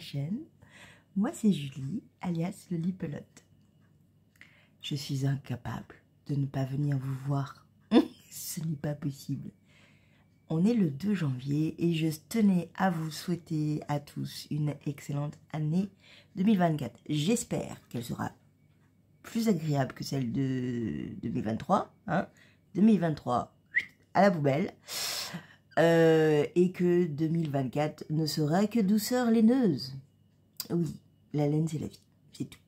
chaîne. Moi c'est Julie, alias le Lipelote. Je suis incapable de ne pas venir vous voir. Ce n'est pas possible. On est le 2 janvier et je tenais à vous souhaiter à tous une excellente année 2024. J'espère qu'elle sera plus agréable que celle de 2023. 2023, à la poubelle. Et que 2024 ne sera que douceur laineuse. Oui, la laine c'est la vie, c'est tout.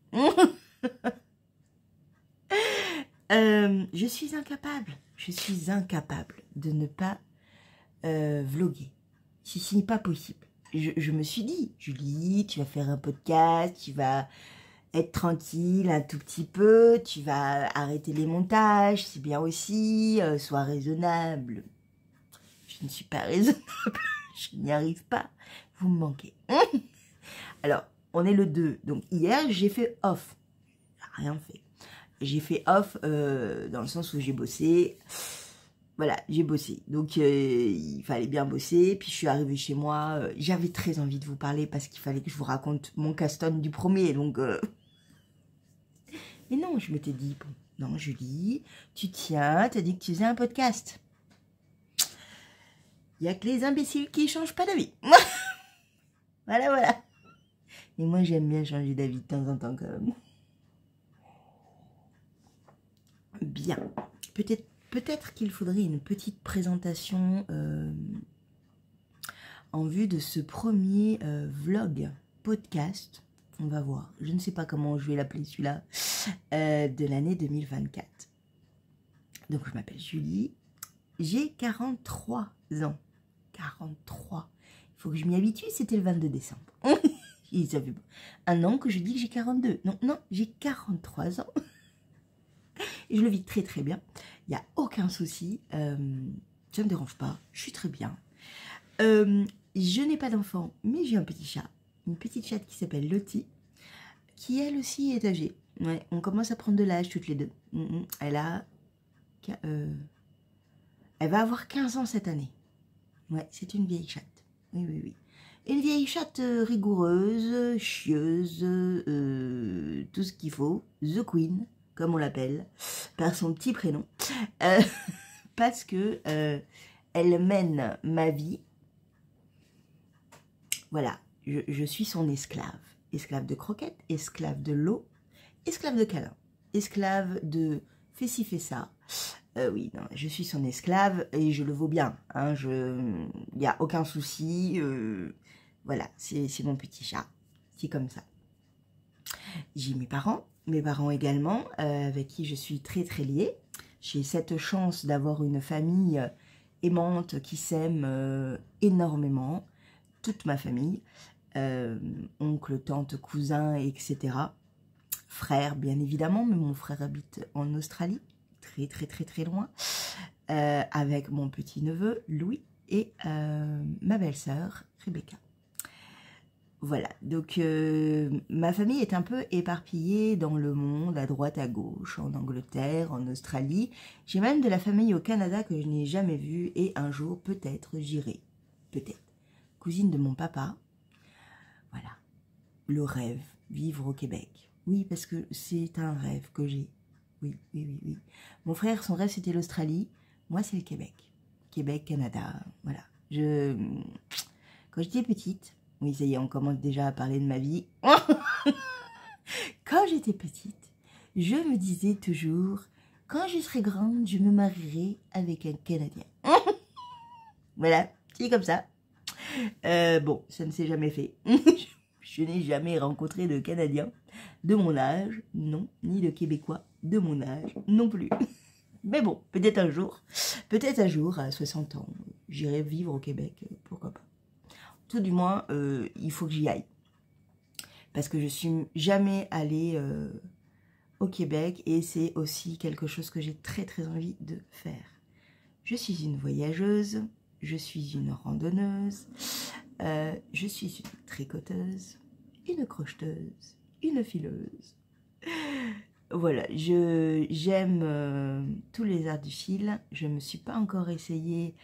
Je suis incapable de ne pas vloguer. Ce n'est pas possible. Je me suis dit, Julie, tu vas faire un podcast, tu vas être tranquille un tout petit peu, tu vas arrêter les montages, c'est bien aussi, sois raisonnable. Je ne suis pas raisonnable, je n'y arrive pas, vous me manquez. Alors, on est le 2, donc hier j'ai fait off, rien fait. J'ai fait off dans le sens où j'ai bossé. Voilà, j'ai bossé. Donc, il fallait bien bosser. Puis, je suis arrivée chez moi. J'avais très envie de vous parler parce qu'il fallait que je vous raconte mon caston du premier. Donc, mais non, je m'étais dit, bon, non, Julie, tu tiens, t'as dit que tu faisais un podcast. Il n'y a que les imbéciles qui ne changent pas d'avis. Voilà, voilà. Et moi, j'aime bien changer d'avis de temps en temps, quand même. Bien. Peut-être qu'il faudrait une petite présentation en vue de ce premier vlog podcast. On va voir. Je ne sais pas comment je vais l'appeler celui-là. De l'année 2024. Donc, je m'appelle Julie. J'ai 43 ans. 43. Il faut que je m'y habitue. C'était le 22 décembre. Ça fait un an que je dis que j'ai 42. Non, non, j'ai 43 ans. Et je le vis très très bien. Il n'y a aucun souci. Ça ne me dérange pas. Je suis très bien. Je n'ai pas d'enfant, mais j'ai un petit chat. Une petite chatte qui s'appelle Lottie, qui elle aussi est âgée. Ouais, on commence à prendre de l'âge toutes les deux. Elle a... elle va avoir 15 ans cette année. Ouais, c'est une vieille chatte. Oui, oui, oui. Une vieille chatte rigoureuse, chieuse, tout ce qu'il faut. The Queen, comme on l'appelle, par son petit prénom. Parce que elle mène ma vie. Voilà, je suis son esclave. Esclave de croquettes, esclave de l'eau, esclave de câlin, esclave de fais ci, fais ça. Oui, non, je suis son esclave et je le vaux bien. Hein, il n'y a aucun souci. Voilà, c'est mon petit chat. C'est comme ça. J'ai mes parents également, avec qui je suis très très liée. J'ai cette chance d'avoir une famille aimante qui s'aime énormément. Toute ma famille, oncle, tante, cousin, etc. Frère, bien évidemment, mais mon frère habite en Australie, très très très très loin, avec mon petit-neveu, Louis, et ma belle-sœur, Rebecca. Voilà, donc ma famille est un peu éparpillée dans le monde, à droite, à gauche, en Angleterre, en Australie. J'ai même de la famille au Canada que je n'ai jamais vue, et un jour, peut-être, j'irai. Peut-être. Cousine de mon papa. Voilà, le rêve, vivre au Québec. Oui, parce que c'est un rêve que j'ai. Oui, oui, oui, oui. Mon frère, son rêve, c'était l'Australie. Moi, c'est le Québec. Québec, Canada, voilà. Quand j'étais petite, oui, ça y est, on commence déjà à parler de ma vie. Quand j'étais petite, je me disais toujours, quand je serai grande, je me marierai avec un Canadien. Voilà, c'est comme ça. Bon, ça ne s'est jamais fait. Je n'ai jamais rencontré de Canadien de mon âge, non, ni de Québécois de mon âge, non plus. Mais bon, peut-être un jour, à 60 ans, j'irai vivre au Québec, pourquoi pas. Tout du moins, il faut que j'y aille. Parce que je suis jamais allée au Québec et c'est aussi quelque chose que j'ai très très envie de faire. Je suis une voyageuse, je suis une randonneuse, je suis une tricoteuse, une crocheteuse, une fileuse. Voilà, j'aime tous les arts du fil. Je ne me suis pas encore essayée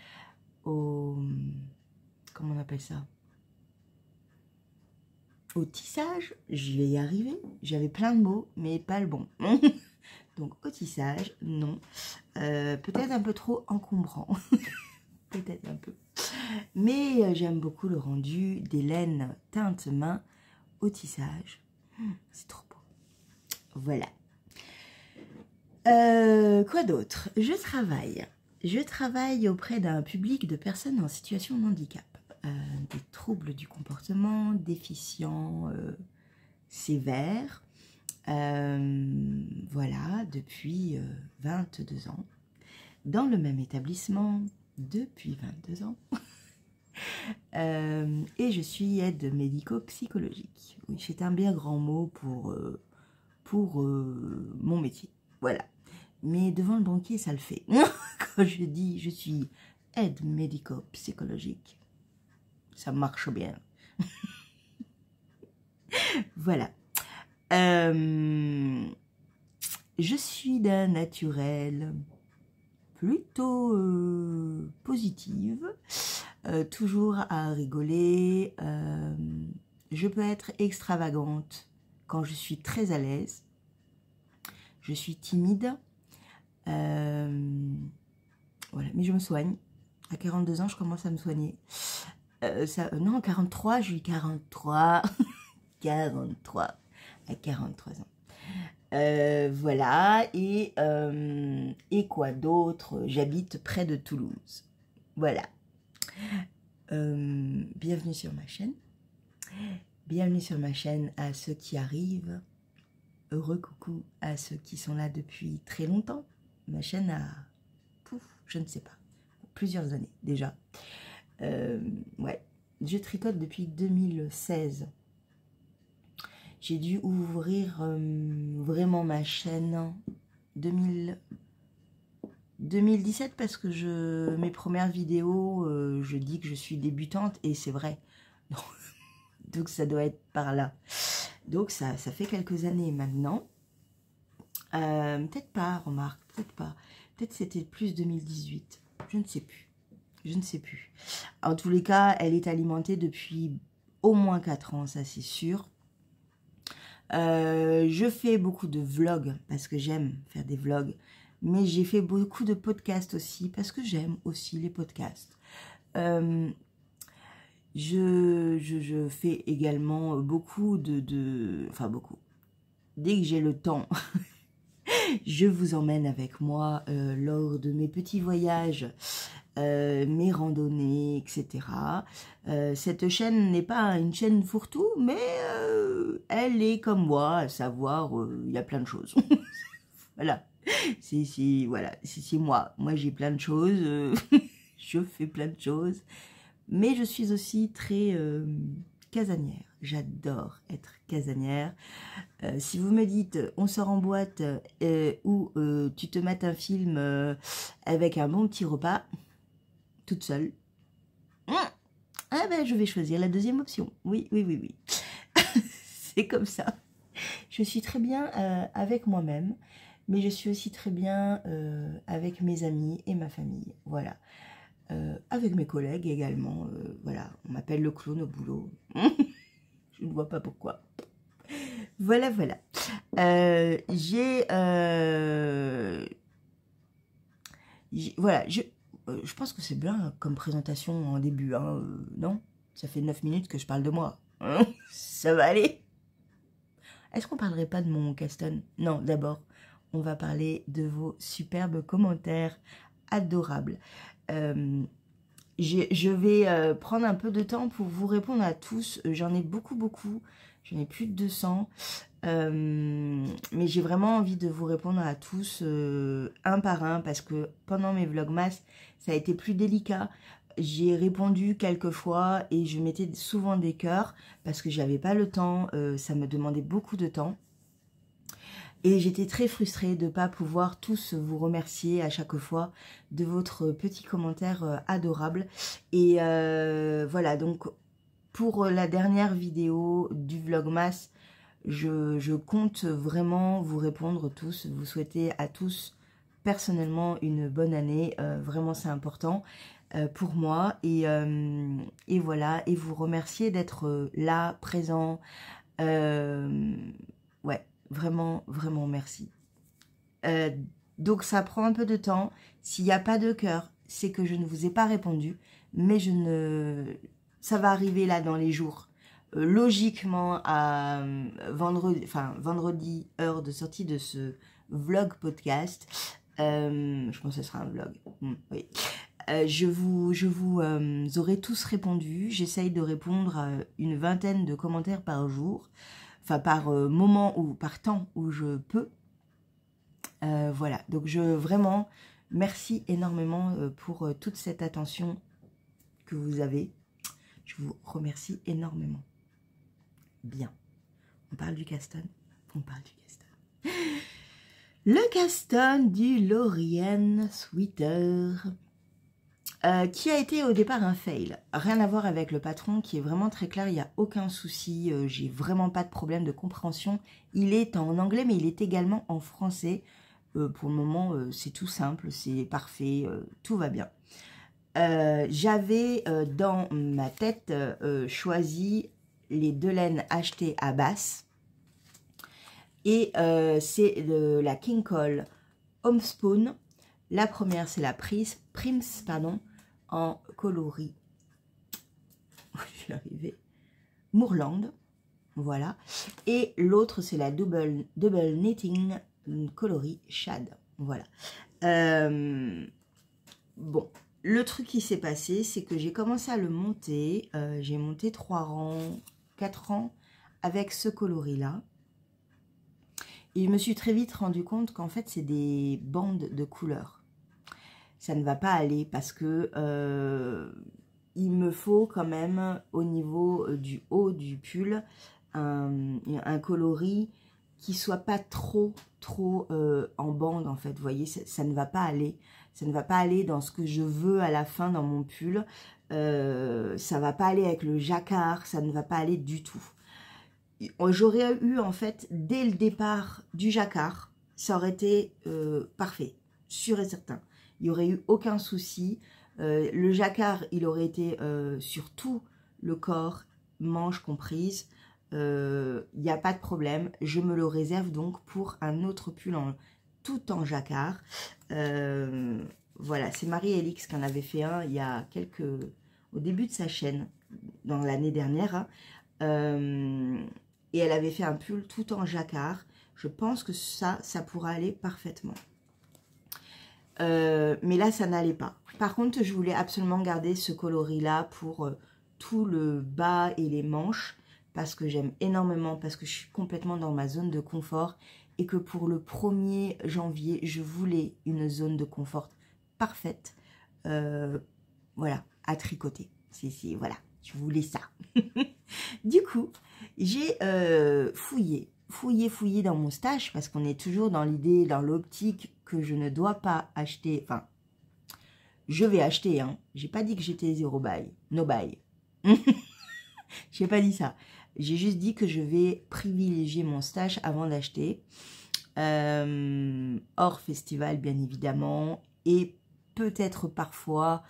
au... Comment on appelle ça? au tissage, je vais y arriver. J'avais plein de mots, mais pas le bon. Donc au tissage, non. Peut-être un peu trop encombrant. Peut-être un peu. Mais j'aime beaucoup le rendu des laines teinte main au tissage. C'est trop beau. Voilà. Quoi d'autre? Je travaille auprès d'un public de personnes en situation de handicap. Des troubles du comportement, déficients sévères. Voilà, depuis 22 ans. Dans le même établissement depuis 22 ans. Et je suis aide médico-psychologique. Oui, c'est un bien grand mot pour mon métier. Voilà. Mais devant le banquier, ça le fait. Quand je dis je suis aide médico-psychologique, ça marche bien. Voilà. Je suis d'un naturel plutôt positive, toujours à rigoler. Je peux être extravagante quand je suis très à l'aise. Je suis timide. Voilà, mais je me soigne. À 42 ans, je commence à me soigner. Non, 43, j'ai eu 43. 43. À 43 ans. Voilà, et quoi d'autre? J'habite près de Toulouse. Voilà. Bienvenue sur ma chaîne. Bienvenue sur ma chaîne à ceux qui arrivent. Heureux coucou à ceux qui sont là depuis très longtemps. Ma chaîne a, je ne sais pas, plusieurs années déjà. Ouais, je tricote depuis 2016. J'ai dû ouvrir vraiment ma chaîne 2017 parce que mes premières vidéos, je dis que je suis débutante et c'est vrai. Donc ça doit être par là. Donc ça fait quelques années maintenant. Peut-être pas, remarque, peut-être pas. Peut-être c'était plus 2018. Je ne sais plus. Je ne sais plus. En tous les cas, elle est alimentée depuis au moins 4 ans, ça c'est sûr. Je fais beaucoup de vlogs parce que j'aime faire des vlogs. Mais j'ai fait beaucoup de podcasts aussi parce que j'aime aussi les podcasts. Je fais également beaucoup enfin beaucoup. Dès que j'ai le temps, je vous emmène avec moi lors de mes petits voyages, mes randonnées, etc. Cette chaîne n'est pas une chaîne fourre-tout, mais elle est comme moi, à savoir, il y a plein de choses. Voilà. Voilà, c'est moi. Moi, j'ai plein de choses. Je fais plein de choses. Mais je suis aussi très casanière. J'adore être casanière. Si vous me dites, on sort en boîte ou tu te mates un film avec un bon petit repas, toute seule, ah ben, je vais choisir la deuxième option. Oui, oui, oui, oui. C'est comme ça. Je suis très bien avec moi-même, mais je suis aussi très bien avec mes amis et ma famille. Voilà. Avec mes collègues également. Voilà, on m'appelle le clown au boulot. Je ne vois pas pourquoi. Voilà, voilà. Voilà, je pense que c'est bien comme présentation en début, hein, non? Ça fait 9 minutes que je parle de moi. Hein, ça va aller? Est-ce qu'on parlerait pas de mon Caston? Non, d'abord, on va parler de vos superbes commentaires adorables. Je vais prendre un peu de temps pour vous répondre à tous. J'en ai beaucoup, beaucoup. J'en ai plus de 200. Mais j'ai vraiment envie de vous répondre à tous un par un parce que pendant mes vlogmas, ça a été plus délicat. J'ai répondu quelques fois et je mettais souvent des cœurs parce que j'avais pas le temps. Ça me demandait beaucoup de temps. Et j'étais très frustrée de ne pas pouvoir tous vous remercier à chaque fois de votre petit commentaire adorable. Et voilà, donc pour la dernière vidéo du Vlogmas, je compte vraiment vous répondre tous, vous souhaiter à tous personnellement une bonne année, vraiment c'est important. pour moi. Et voilà, et vous remercier d'être là, présent. Ouais, vraiment, vraiment merci. Donc ça prend un peu de temps. S'il n'y a pas de cœur, c'est que je ne vous ai pas répondu. Mais ça va arriver là dans les jours. Logiquement à vendredi, heure de sortie de ce vlog podcast. Je pense que ce sera un vlog. Oui. Je vous aurai tous répondu. J'essaye de répondre à une vingtaine de commentaires par jour. Enfin, par moment ou par temps où je peux. Voilà. Donc, vraiment, merci énormément pour toute cette attention que vous avez. Je vous remercie énormément. Bien. On parle du Caston. On parle du Caston. Le Caston du Lorien Sweater. Qui a été au départ un fail. Rien à voir avec le patron qui est vraiment très clair, il n'y a aucun souci, j'ai vraiment pas de problème de compréhension. Il est en anglais mais il est également en français. Pour le moment c'est tout simple, c'est parfait, tout va bien. J'avais dans ma tête choisi les 2 laines achetées à Bass. Et c'est la King Cole Homespun. La première c'est la Prims, pardon, en coloris, je vais arriver, Moorland, voilà. Et l'autre c'est la double knitting coloris Shad, voilà. Bon, le truc qui s'est passé, c'est que j'ai commencé à le monter, j'ai monté 3 rangs, 4 rangs avec ce coloris là. Et je me suis très vite rendu compte qu'en fait c'est des bandes de couleurs. Ça ne va pas aller parce que il me faut quand même au niveau du haut du pull un coloris qui soit pas trop en bande en fait. Vous voyez, ça ne va pas aller. Ça ne va pas aller dans ce que je veux à la fin dans mon pull. Ça va pas aller avec le jacquard. Ça ne va pas aller du tout. J'aurais eu en fait dès le départ du jacquard. Ça aurait été parfait, sûr et certain. Il n'y aurait eu aucun souci. Le jacquard, il aurait été sur tout le corps, manches comprises. Il n'y a pas de problème. Je me le réserve donc pour un autre pull tout en jacquard. Voilà, c'est Marie-Elix qui en avait fait un il y a au début de sa chaîne, dans l'année dernière. Et elle avait fait un pull tout en jacquard. Je pense que ça pourra aller parfaitement. Mais là, ça n'allait pas. Par contre, je voulais absolument garder ce coloris-là pour tout le bas et les manches. Parce que j'aime énormément, parce que je suis complètement dans ma zone de confort. Et que pour le 1er janvier, je voulais une zone de confort parfaite. Voilà, à tricoter. Voilà, je voulais ça. Du coup, j'ai fouillé dans mon stash, parce qu'on est toujours dans l'idée, dans l'optique que je ne dois pas acheter, enfin, je vais acheter, hein. J'ai pas dit que j'étais zéro buy, no buy. J'ai pas dit ça. J'ai juste dit que je vais privilégier mon stash avant d'acheter. Hors festival, bien évidemment, et peut-être parfois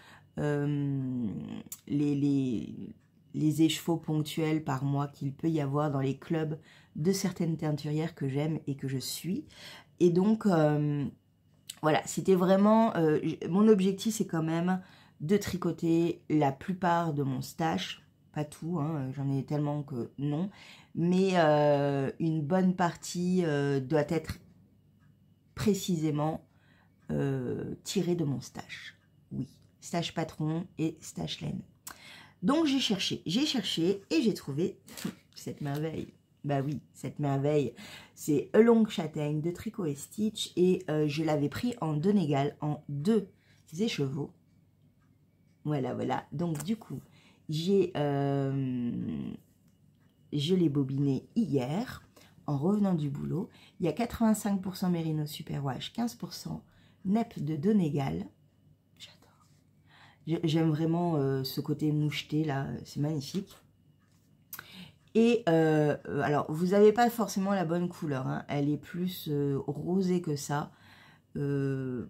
les écheveaux ponctuels par mois qu'il peut y avoir dans les clubs de certaines teinturières que j'aime et que je suis. Et donc, voilà, c'était vraiment... mon objectif, c'est quand même de tricoter la plupart de mon stash. Pas tout, hein, j'en ai tellement que non. Mais une bonne partie doit être précisément tirée de mon stash. Oui, stash patron et stash laine. Donc j'ai cherché et j'ai trouvé cette merveille. Bah oui, cette merveille, c'est A Long Châtaigne de Tricot et Stitch et je l'avais pris en Donegal, en 2 écheveaux. Voilà, voilà. Donc du coup, je l'ai bobiné hier en revenant du boulot. Il y a 85% Merino Superwash, 15% NEP de Donegal. J'aime vraiment ce côté moucheté là, c'est magnifique. Et alors, vous n'avez pas forcément la bonne couleur, hein. Elle est plus rosée que ça. Non,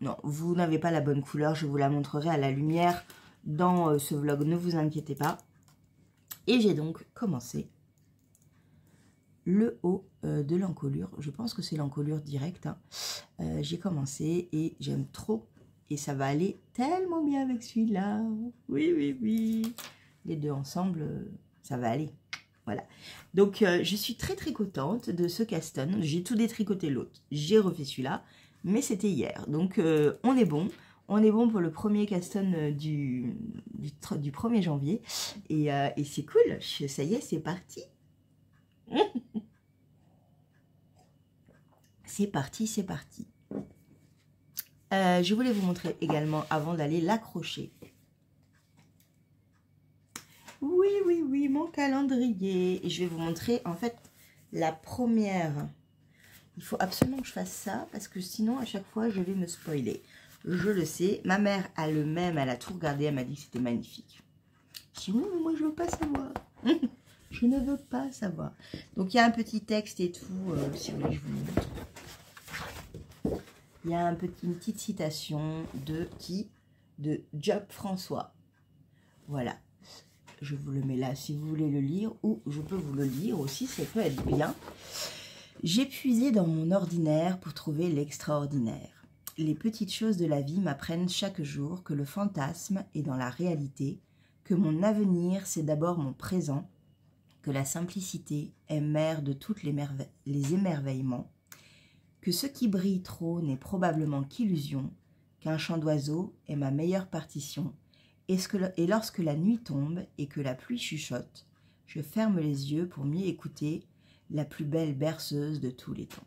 non, vous n'avez pas la bonne couleur. Je vous la montrerai à la lumière dans ce vlog, ne vous inquiétez pas. Et j'ai donc commencé le haut de l'encolure. Je pense que c'est l'encolure directe. Hein. J'ai commencé et j'aime trop. Et ça va aller tellement bien avec celui-là. Oui, oui, oui. Les deux ensemble, ça va aller. Voilà. Donc, je suis très, très contente de ce Caston. J'ai tout détricoté l'autre. J'ai refait celui-là. Mais c'était hier. Donc, on est bon. On est bon pour le premier Caston du 1er janvier. Et c'est cool. Ça y est, c'est parti. C'est parti, c'est parti. Je voulais vous montrer également, avant d'aller l'accrocher. Oui, oui, oui, mon calendrier. Et je vais vous montrer, en fait, la première. Il faut absolument que je fasse ça, parce que sinon, à chaque fois, je vais me spoiler. Je le sais. Ma mère a le même, elle a tout regardé, elle m'a dit que c'était magnifique. Je dis, oui, mais moi, je ne veux pas savoir. Je ne veux pas savoir. Donc, il y a un petit texte et tout, si vous voulez, je vous le montre. Il y a une petite citation de qui? De Job François. Voilà. Je vous le mets là si vous voulez le lire, ou je peux vous le lire aussi, ça peut être bien. J'ai puisé dans mon ordinaire pour trouver l'extraordinaire. Les petites choses de la vie m'apprennent chaque jour que le fantasme est dans la réalité, que mon avenir c'est d'abord mon présent, que la simplicité est mère de toutes les émerveillements, que ce qui brille trop n'est probablement qu'illusion, qu'un chant d'oiseau est ma meilleure partition, et lorsque la nuit tombe et que la pluie chuchote, je ferme les yeux pour mieux écouter la plus belle berceuse de tous les temps.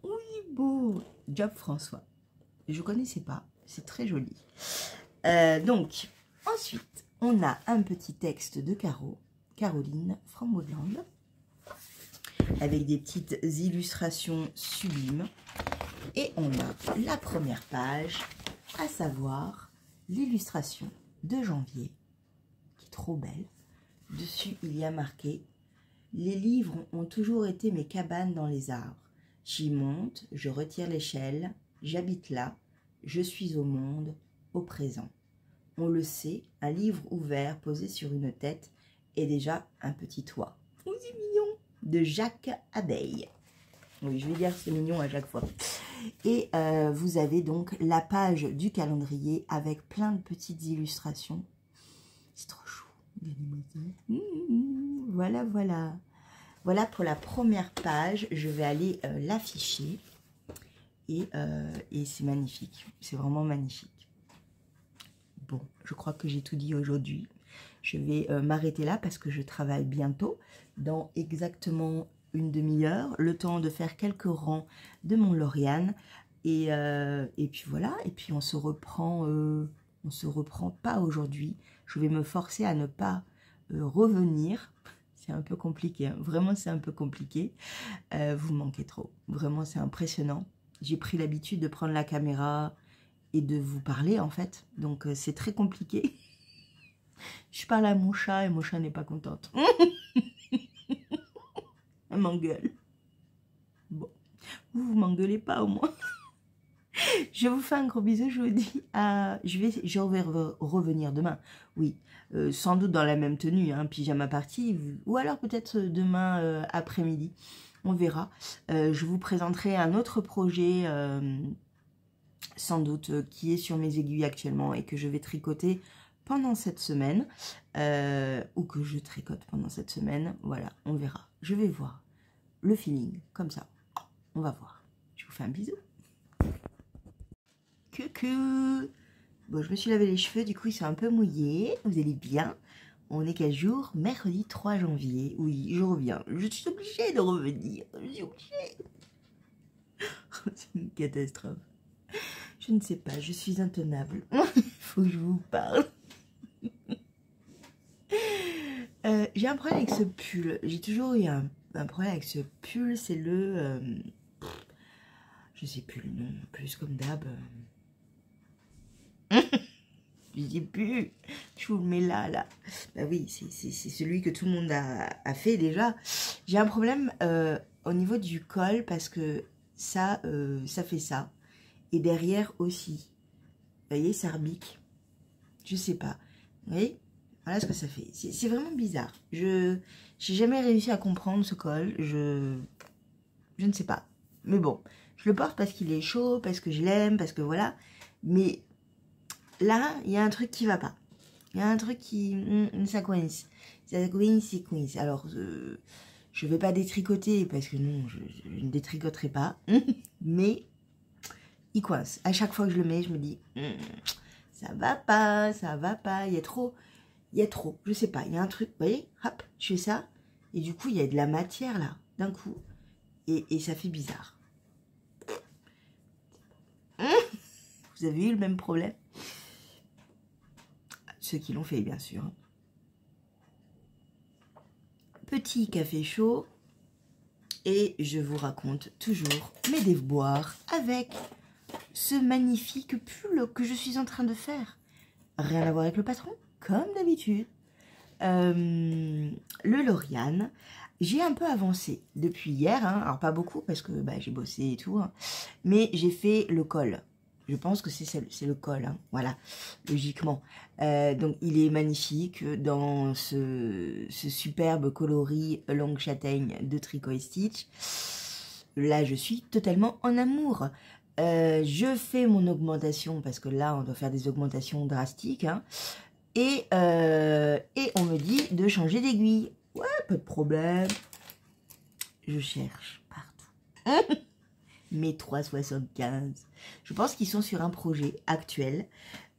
Oui, beau, Job François. Je ne connaissais pas, c'est très joli. Donc, ensuite, on a un petit texte de Caroline Framboudland, avec des petites illustrations sublimes. Et on a la première page, à savoir l'illustration de janvier, qui est trop belle. Dessus, il y a marqué « Les livres ont toujours été mes cabanes dans les arbres. J'y monte, je retire l'échelle, j'habite là, je suis au monde, au présent. On le sait, un livre ouvert posé sur une tête est déjà un petit toit. » Oh, c'est mignon. De Jacques Abeille. Oui, je vais dire c'est mignon à chaque fois. Et vous avez donc la page du calendrier avec plein de petites illustrations. C'est trop chou. Voilà, voilà. Voilà pour la première page. Je vais aller l'afficher. Et c'est magnifique. C'est vraiment magnifique. Bon, je crois que j'ai tout dit aujourd'hui. Je vais m'arrêter là parce que je travaille bientôt, dans exactement une demi-heure, le temps de faire quelques rangs de mon Lauriane. Et puis voilà, et puis on se reprend pas aujourd'hui. Je vais me forcer à ne pas revenir. C'est un peu compliqué, hein. Vraiment c'est un peu compliqué. Vous me manquez trop, vraiment c'est impressionnant. J'ai pris l'habitude de prendre la caméra et de vous parler en fait, donc c'est très compliqué. Je parle à mon chat et mon chat n'est pas contente. Elle m'engueule. Bon, vous m'engueulez pas au moins. Je vous fais un gros bisou, je vous dis à... Je vais revenir demain, oui, sans doute dans la même tenue, hein, pyjama party, ou alors peut-être demain après-midi, on verra. Je vous présenterai un autre projet, sans doute, qui est sur mes aiguilles actuellement et que je vais tricoter pendant cette semaine, ou que je tricote pendant cette semaine, voilà, on verra. Je vais voir le feeling, comme ça, on va voir. Je vous fais un bisou. Coucou. Bon, je me suis lavé les cheveux, du coup, ils sont un peu mouillés. Vous allez bien? On est quel jour? Mercredi 3 janvier. Oui, je reviens. Je suis obligée de revenir. Je suis obligée. C'est une catastrophe. Je ne sais pas, je suis intenable. Il faut que je vous parle. J'ai un problème avec ce pull. J'ai toujours eu un problème avec ce pull. C'est le... je sais plus le nom. Plus comme d'hab. Je sais plus. Je vous le mets là, là. Bah oui, c'est celui que tout le monde a fait déjà. J'ai un problème au niveau du col parce que ça fait ça. Et derrière aussi. voyez, ça rebique. Je sais pas. Vous voyez? Voilà ce que ça fait. C'est vraiment bizarre. J'ai jamais réussi à comprendre ce col. Je ne sais pas. Mais bon, je le porte parce qu'il est chaud, parce que je l'aime, parce que voilà. Mais là, il y a un truc qui va pas. Il y a un truc qui... ça coince. Ça coince. Alors, je vais pas détricoter parce que non, je ne détricoterai pas. Mais il coince. À chaque fois que je le mets, je me dis, ça va pas, ça va pas. Il y a trop, je sais pas. Il y a un truc, vous voyez, hop, je fais ça. Et du coup, il y a de la matière là, d'un coup. Et ça fait bizarre. Vous avez eu le même problème? Ceux qui l'ont fait, bien sûr. Petit café chaud. Et je vous raconte toujours mes déboires avec ce magnifique pull que je suis en train de faire. Rien à voir avec le patron, comme d'habitude. Le Lauriane. J'ai un peu avancé depuis hier, hein. Alors pas beaucoup parce que bah, j'ai bossé et tout, hein. Mais j'ai fait le col. Je pense que c'est le col, hein. Voilà, logiquement. Donc il est magnifique dans ce superbe coloris longue châtaigne de Tricot & Stitch. Là, je suis totalement en amour. Je fais mon augmentation parce que là, on doit faire des augmentations drastiques, hein. Et on me dit de changer d'aiguille. Ouais, pas de problème. Je cherche partout. Mes 3,75. Je pense qu'ils sont sur un projet actuel.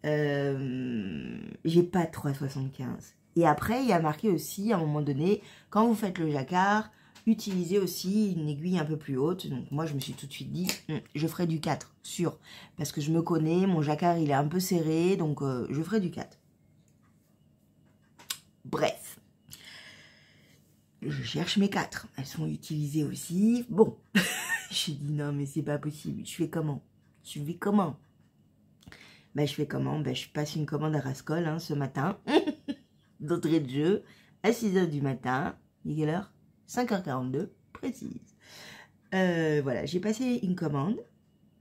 J'ai pas de 3,75. Et après, il y a marqué aussi, à un moment donné, quand vous faites le jacquard, utilisez aussi une aiguille un peu plus haute. Donc moi, je me suis tout de suite dit, je ferai du 4, sûr. Parce que je me connais, mon jacquard, il est un peu serré, donc je ferai du 4. Bref. Je cherche mes 4. Elles sont utilisées aussi. Bon. J'ai dit non, mais c'est pas possible. Je fais comment? Je fais comment? Ben, je fais comment? Ben, je passe une commande à Rascol, hein, ce matin. D'entrée de jeu. À 6h du matin. Il est quelle heure? 5h42. Précise. Voilà. J'ai passé une commande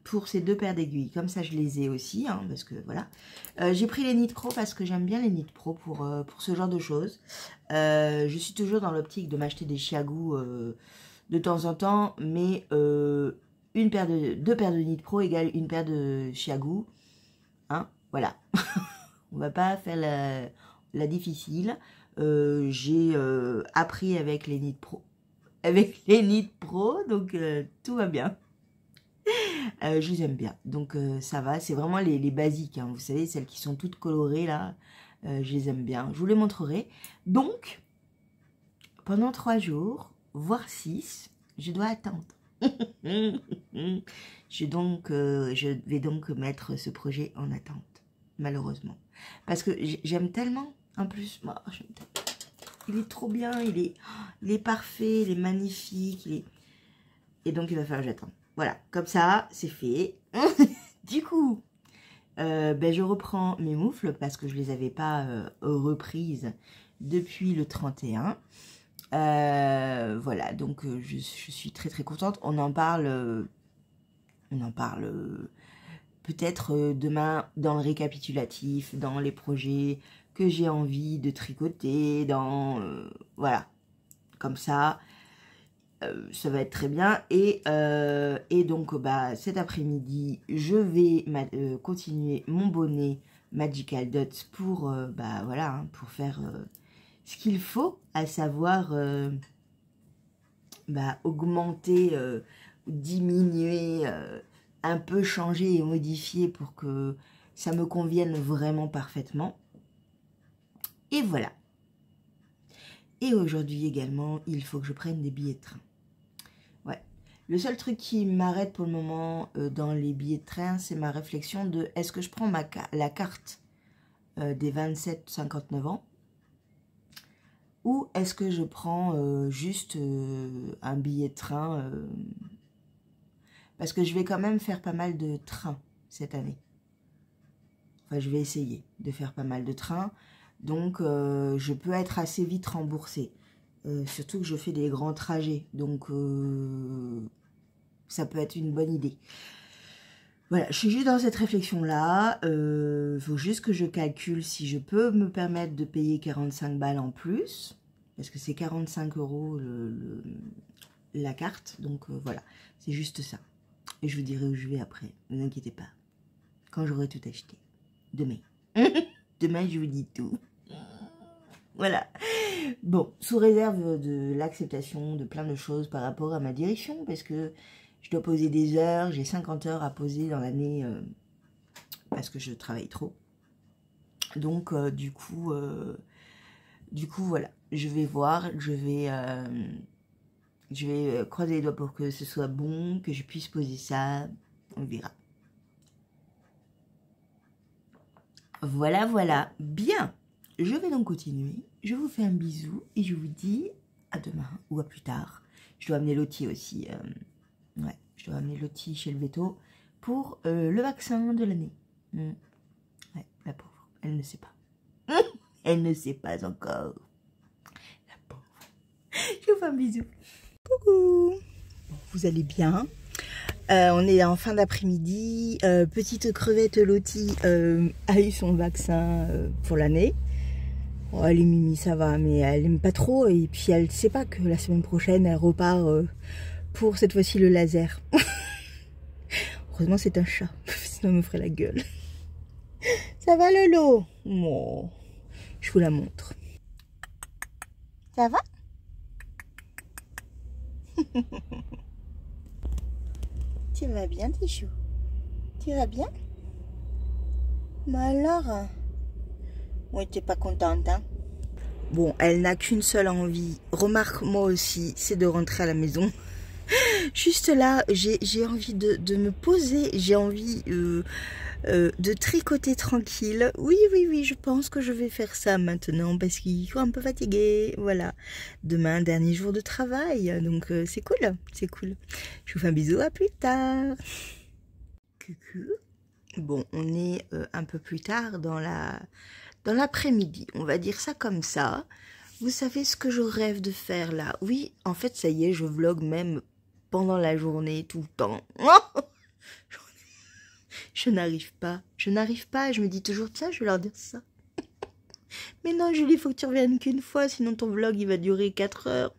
pour ces 2 paires d'aiguilles. Comme ça, je les ai aussi. Hein, parce que voilà. J'ai pris les Knit Pro parce que j'aime bien les Knit Pro pour ce genre de choses. Je suis toujours dans l'optique de m'acheter des chiagous de temps en temps, mais 2 paires de Knit Pro égale une paire de chiagous. Hein, voilà. On va pas faire la difficile. J'ai appris avec les Knit Pro. Donc tout va bien. Je les aime bien. Donc ça va. C'est vraiment les basiques. Hein, vous savez, celles qui sont toutes colorées là. Je les aime bien. Je vous les montrerai. Donc, pendant 3 jours, voire 6, je dois attendre. Je vais donc mettre ce projet en attente, malheureusement. Parce que j'aime tellement, en plus, moi, il est trop bien, il est parfait, il est magnifique, et donc il va falloir que j'attende. Voilà, comme ça, c'est fait. Du coup, ben, je reprends mes moufles parce que je les avais pas reprises depuis le 31. Voilà, donc je suis très très contente. On en parle peut-être demain dans le récapitulatif, dans les projets que j'ai envie de tricoter, voilà, comme ça, ça va être très bien. Et donc bah, cet après-midi, je vais continuer mon bonnet Magical Dots pour bah, voilà, hein, pour faire ce qu'il faut, à savoir bah, augmenter, diminuer, un peu changer et modifier pour que ça me convienne vraiment parfaitement. Et voilà. Et aujourd'hui également, il faut que je prenne des billets de train. Ouais. Le seul truc qui m'arrête pour le moment dans les billets de train, c'est ma réflexion de est-ce que je prends la carte des 27-59 ans ou est-ce que je prends juste un billet de train parce que je vais quand même faire pas mal de trains cette année. Enfin, je vais essayer de faire pas mal de trains. Donc, je peux être assez vite remboursée. Surtout que je fais des grands trajets. Donc, ça peut être une bonne idée. Voilà, je suis juste dans cette réflexion-là. Faut juste que je calcule si je peux me permettre de payer 45 balles en plus. Parce que c'est 45 € la carte. Donc voilà, c'est juste ça. Et je vous dirai où je vais après. Ne vous inquiétez pas. Quand j'aurai tout acheté. Demain. Demain, je vous dis tout. Voilà. Bon, sous réserve de l'acceptation de plein de choses par rapport à ma direction. Parce que je dois poser des heures. J'ai 50 heures à poser dans l'année. Parce que je travaille trop. Donc, du coup, voilà. Je vais voir. Je vais croiser les doigts pour que ce soit bon. Que je puisse poser ça. On verra. Voilà, voilà. Bien. Je vais donc continuer. Je vous fais un bisou et je vous dis à demain ou à plus tard. Je dois amener Lottie aussi. Ouais, je dois amener Lottie chez le veto pour le vaccin de l'année. Ouais, la pauvre. Elle ne sait pas. Elle ne sait pas encore. La pauvre. Je vous fais un bisou. Coucou. Bon, vous allez bien? On est en fin d'après-midi. Petite crevette Lottie a eu son vaccin pour l'année. Oh, elle est mimi, ça va, mais elle aime pas trop. Et puis elle sait pas que la semaine prochaine, elle repart pour cette fois-ci le laser. Heureusement, c'est un chat. Sinon, elle me ferait la gueule. Ça va, Lolo? Oh, je vous la montre. Ça va? Tu vas bien, Tichou? Tu vas bien? Bah alors? Oui, t'es pas contente, hein? Bon, elle n'a qu'une seule envie. Remarque, moi aussi, c'est de rentrer à la maison. Juste là, j'ai envie de me poser. J'ai envie de tricoter tranquille. Oui, oui, oui, je pense que je vais faire ça maintenant parce qu'il faut un peu fatigué. Voilà. Demain, dernier jour de travail. Donc, c'est cool. C'est cool. Je vous fais un bisou. À plus tard. Coucou. Bon, on est un peu plus tard dans l'après-midi. On va dire ça comme ça. Vous savez ce que je rêve de faire là? Oui, en fait, ça y est, je vlog même pendant la journée, tout le temps. Je n'arrive pas. Je n'arrive pas. Je me dis toujours, tiens, je vais leur dire ça. Mais non, Julie, il faut que tu reviennes qu'une fois, sinon ton vlog, il va durer 4 heures.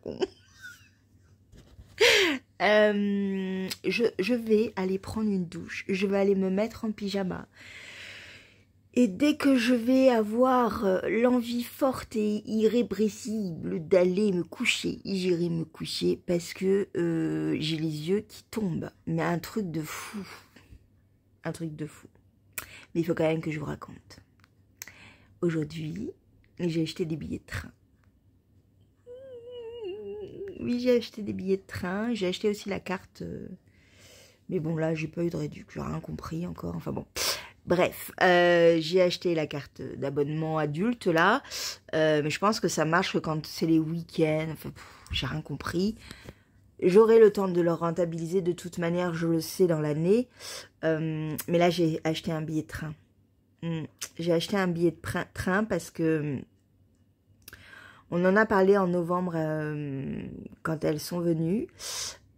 Je vais aller prendre une douche. Je vais aller me mettre en pyjama. Et dès que je vais avoir l'envie forte et irrépressible d'aller me coucher, j'irai me coucher parce que j'ai les yeux qui tombent. Mais un truc de fou. Un truc de fou. Mais il faut quand même que je vous raconte. Aujourd'hui, j'ai acheté des billets de train. Oui, j'ai acheté des billets de train. J'ai acheté aussi la carte. Mais bon, là, j'ai pas eu de réduction. J'ai rien compris encore. Enfin bon. Bref, j'ai acheté la carte d'abonnement adulte là, mais je pense que ça marche quand c'est les week-ends, enfin, j'ai rien compris. J'aurai le temps de le rentabiliser de toute manière, je le sais dans l'année, mais là j'ai acheté un billet de train. J'ai acheté un billet de train parce que on en a parlé en novembre quand elles sont venues.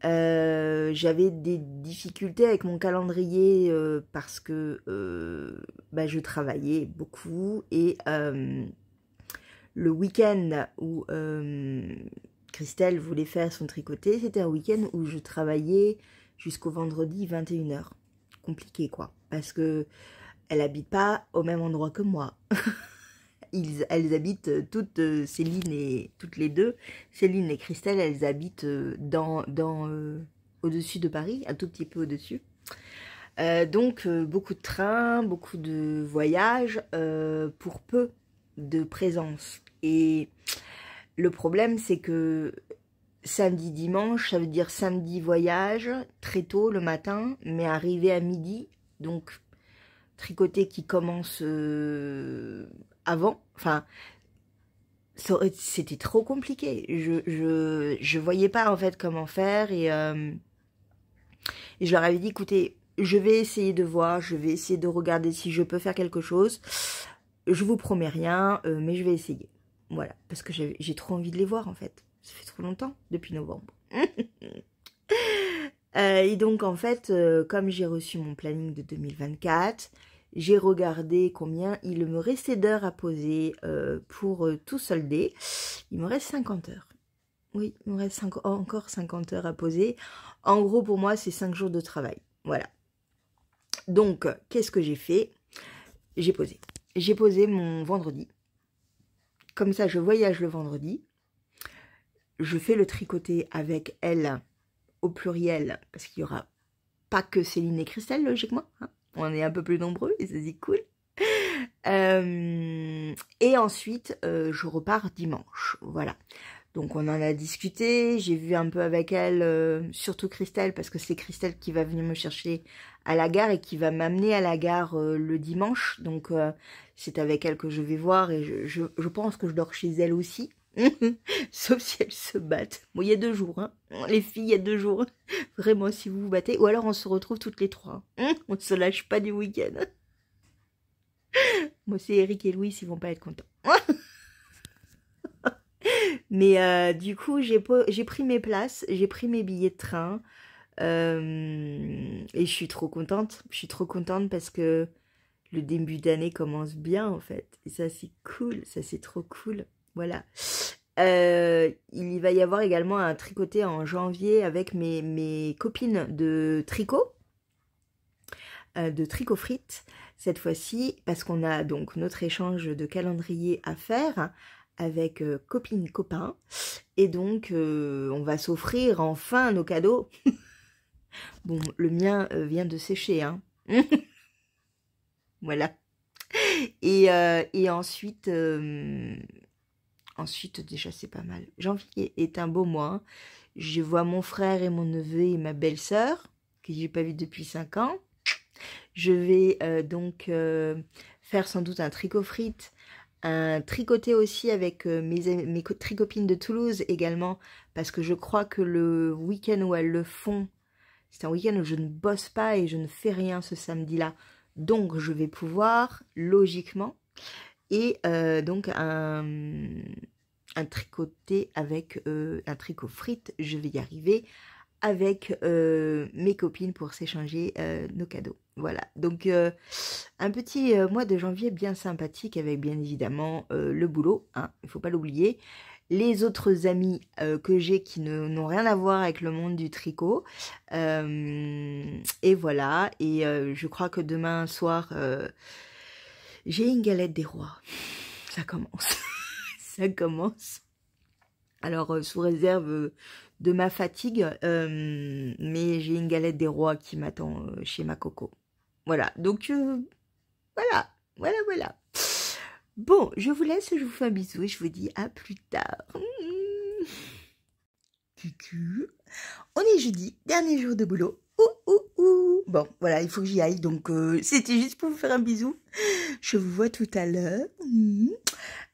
J'avais des difficultés avec mon calendrier parce que je travaillais beaucoup et le week-end où Christelle voulait faire son tricoté, c'était un week-end où je travaillais jusqu'au vendredi 21 h. Compliqué quoi, parce que elle habite pas au même endroit que moi. Elles habitent toutes, Céline et toutes les deux, Céline et Christelle, elles habitent au-dessus de Paris, un tout petit peu au-dessus. Donc beaucoup de trains, beaucoup de voyages pour peu de présence. Et le problème c'est que samedi, dimanche, ça veut dire samedi voyage, très tôt le matin, mais arrivé à midi, donc tricoter qui commence avant, enfin, c'était trop compliqué. Je voyais pas en fait comment faire et je leur avais dit, écoutez, je vais essayer de voir, je vais essayer de regarder si je peux faire quelque chose. Je vous promets rien, mais je vais essayer. Voilà, parce que j'ai trop envie de les voir en fait. Ça fait trop longtemps, depuis novembre. Et donc, en fait, comme j'ai reçu mon planning de 2024, j'ai regardé combien il me restait d'heures à poser pour tout solder. Il me reste 50 heures. Oui, il me reste encore 50 heures à poser. En gros, pour moi, c'est 5 jours de travail. Voilà. Donc, qu'est-ce que j'ai fait? J'ai posé. J'ai posé mon vendredi. Comme ça, je voyage le vendredi. Je fais le tricoté avec elle au pluriel, parce qu'il n'y aura pas que Céline et Christelle, logiquement. Hein. On est un peu plus nombreux et ça, c'est cool. Et ensuite, je repars dimanche. Voilà. Donc, on en a discuté. J'ai vu un peu avec elle, surtout Christelle, parce que c'est Christelle qui va venir me chercher à la gare et qui va m'amener à la gare le dimanche. Donc, c'est avec elle que je vais voir et je pense que je dors chez elle aussi. Sauf si elles se battent. Bon, il y a 2 jours, hein. Les filles, il y a 2 jours. Vraiment, si vous vous battez. Ou alors, on se retrouve toutes les 3. On ne se lâche pas du week-end. Moi, c'est Eric et Louis, ils vont pas être contents. Mais du coup, j'ai pris mes places, j'ai pris mes billets de train. Et je suis trop contente. Je suis trop contente parce que le début d'année commence bien, en fait. Et ça, c'est cool. Ça, c'est trop cool. Voilà. Il va y avoir également un tricoté en janvier avec mes copines de tricot frites cette fois-ci, parce qu'on a donc notre échange de calendrier à faire avec copines, copains, et donc on va s'offrir enfin nos cadeaux. Bon, le mien vient de sécher, hein. Voilà. Et ensuite, ensuite, déjà, c'est pas mal. Janvier est un beau mois. Je vois mon frère et mon neveu et ma belle-sœur, que j'ai pas vu depuis 5 ans. Je vais donc faire sans doute un tricot frites, un tricoté aussi avec mes tricopines de Toulouse également, parce que je crois que le week-end où elles le font, c'est un week-end où je ne bosse pas et je ne fais rien ce samedi-là. Donc, je vais pouvoir, logiquement, et donc un tricoté avec un tricot frites, je vais y arriver, avec mes copines pour s'échanger nos cadeaux. Voilà, donc un petit mois de janvier bien sympathique avec bien évidemment le boulot, hein, il ne faut pas l'oublier. Les autres amis que j'ai qui n'ont rien à voir avec le monde du tricot. Et voilà, et je crois que demain soir, j'ai une galette des rois. Ça commence. Ça commence. Alors, sous réserve de ma fatigue, mais j'ai une galette des rois qui m'attend chez ma coco. Voilà, donc voilà. Bon, je vous laisse, je vous fais un bisou et je vous dis à plus tard. Coucou. On est jeudi, dernier jour de boulot. Bon, voilà, il faut que j'y aille, donc c'était juste pour vous faire un bisou. Je vous vois tout à l'heure.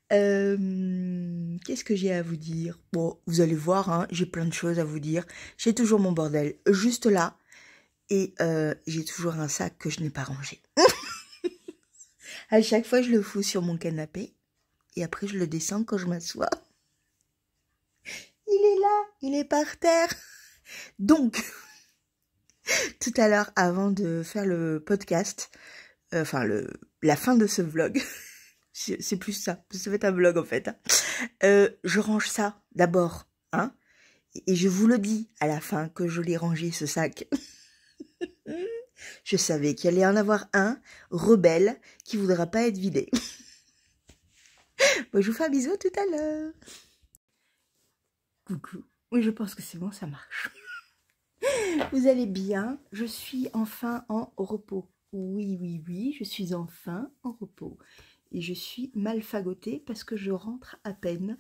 Qu'est-ce que j'ai à vous dire? Bon, vous allez voir, hein, j'ai plein de choses à vous dire. J'ai toujours mon bordel juste là. Et j'ai toujours un sac que je n'ai pas rangé. À chaque fois, je le fous sur mon canapé. Et après, je le descends quand je m'assois. Il est là, il est par terre. Donc, tout à l'heure, avant de faire le podcast, enfin, la fin de ce vlog, c'est plus ça, ça va être un vlog en fait. Je range ça d'abord, hein. Et je vous le dis à la fin que je l'ai rangé, ce sac. Je savais qu'il allait en avoir un rebelle qui voudra pas être vidé. Bon, je vous fais un bisou, à tout à l'heure. Coucou. Oui, je pense que c'est bon, ça marche. Vous allez bien? Je suis enfin en repos. Oui, je suis enfin en repos. Et je suis mal fagotée parce que je rentre à peine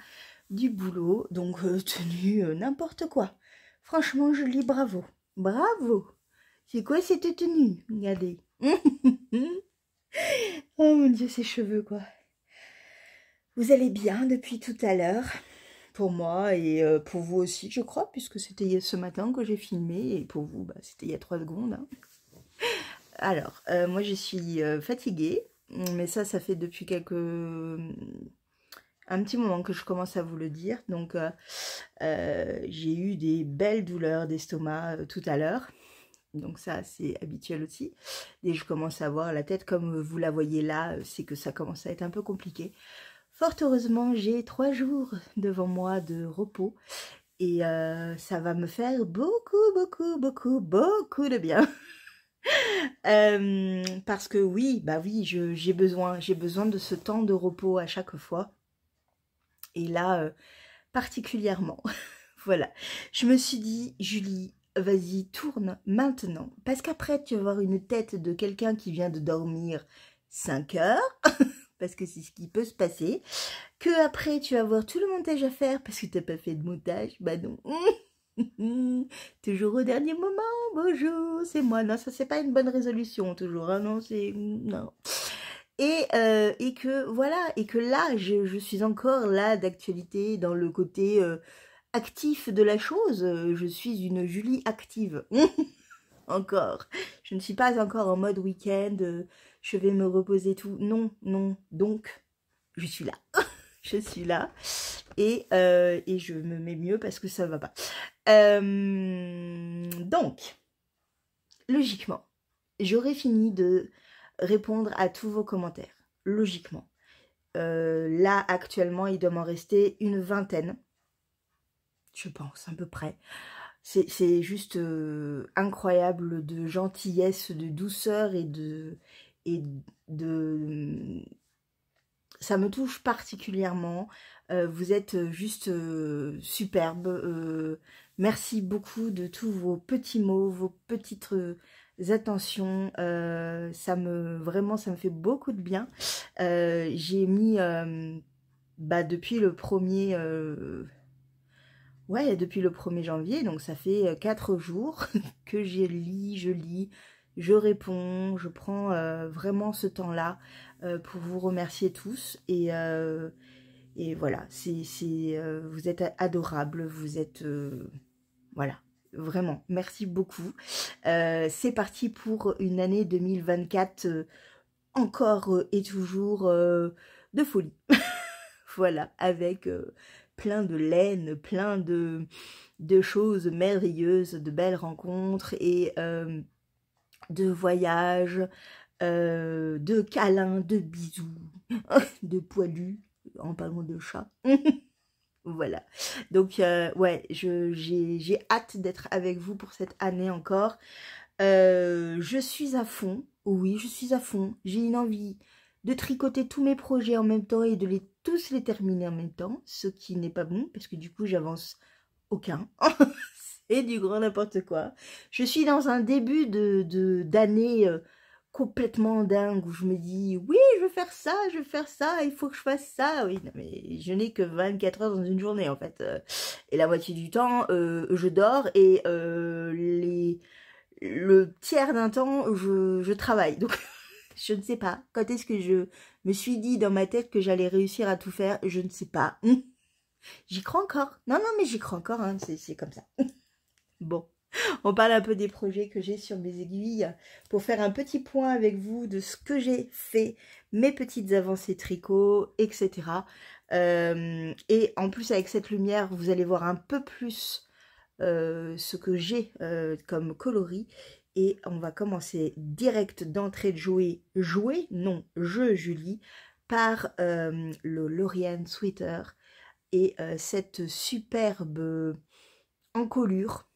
du boulot. Donc, tenue n'importe quoi. Franchement, je dis bravo. Bravo. C'est quoi cette tenue? Regardez. Oh mon Dieu, ces cheveux, quoi. Vous allez bien depuis tout à l'heure? Pour moi et pour vous aussi, je crois, puisque c'était ce matin que j'ai filmé. Et pour vous, bah, c'était il y a 3 secondes. Hein. Alors, moi, je suis fatiguée. Mais ça fait depuis quelques... un petit moment que je commence à vous le dire. Donc, j'ai eu des belles douleurs d'estomac tout à l'heure. Donc ça, c'est habituel aussi. Et je commence à avoir la tête comme vous la voyez là, c'est que ça commence à être un peu compliqué. Fort heureusement, j'ai 3 jours devant moi de repos. Et ça va me faire beaucoup de bien. Parce que oui, bah oui, j'ai besoin de ce temps de repos à chaque fois. Et là, particulièrement. Voilà. Je me suis dit, Julie, vas-y, tourne maintenant. Parce qu'après, tu vas avoir une tête de quelqu'un qui vient de dormir 5 heures. Parce que c'est ce qui peut se passer. Que après, tu vas avoir tout le montage à faire parce que tu n'as pas fait de montage. Bah non. Toujours au dernier moment, bonjour, c'est moi. Non, ça c'est pas une bonne résolution toujours, hein, non, c'est... Non. Et que voilà, et que là, je suis encore là d'actualité dans le côté actif de la chose. Je suis une Julie active. Encore. Je ne suis pas encore en mode week-end, je vais me reposer tout. Non, non. Donc, je suis là. Je suis là. Et je me mets mieux parce que ça va pas. Donc, logiquement, j'aurais fini de répondre à tous vos commentaires. Logiquement. Là, actuellement, il doit m'en rester une vingtaine. Je pense, à peu près. C'est juste incroyable de gentillesse, de douceur et de... Ça me touche particulièrement. Vous êtes juste superbe. Merci beaucoup de tous vos petits mots, vos petites attentions. Vraiment, ça me fait beaucoup de bien. J'ai mis depuis le 1er... ouais, depuis le 1er janvier, donc ça fait 4 jours que je lis, je réponds, je prends vraiment ce temps-là pour vous remercier tous. Et voilà, vous êtes adorables, vous êtes... voilà, vraiment, merci beaucoup. C'est parti pour une année 2024 encore et toujours de folie. Voilà, avec... plein de laine, plein de choses merveilleuses, de belles rencontres et de voyages, de câlins, de bisous, de poilus, en parlant de chat. Voilà. Donc, ouais, j'ai hâte d'être avec vous pour cette année encore. Je suis à fond. Oui, je suis à fond. J'ai une envie de tricoter tous mes projets en même temps et de tous les terminer en même temps, ce qui n'est pas bon, parce que du coup, j'avance aucun. C'est du grand n'importe quoi. Je suis dans un début d'année complètement dingue, où je me dis, oui, je vais faire ça, il faut que je fasse ça. Oui, non, mais je n'ai que 24 heures dans une journée, en fait. Et la moitié du temps, je dors, et le tiers d'un temps, je travaille. Donc, je ne sais pas. Quand est-ce que je me suis dit dans ma tête que j'allais réussir à tout faire? Je ne sais pas. J'y crois encore. Non, non, mais j'y crois encore. Hein. C'est comme ça. Bon. On parle un peu des projets que j'ai sur mes aiguilles pour faire un petit point avec vous de ce que j'ai fait, mes petites avancées tricot, etc. Et en plus, avec cette lumière, vous allez voir un peu plus ce que j'ai comme coloris. Et on va commencer direct d'entrée de jouer, non, Julie, par le Lorian Sweater et cette superbe encolure,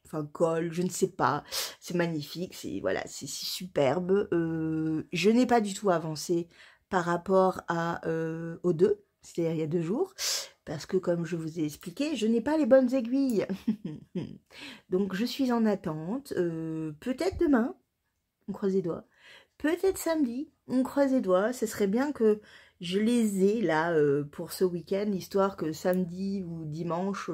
enfin col, je ne sais pas, c'est magnifique, voilà, c'est superbe. Je n'ai pas du tout avancé par rapport aux deux, c'est-à-dire il y a 2 jours, parce que comme je vous ai expliqué, je n'ai pas les bonnes aiguilles. Donc je suis en attente, peut-être demain, on croise les doigts, peut-être samedi, on croise les doigts, ce serait bien que je les ai là pour ce week-end, histoire que samedi ou dimanche,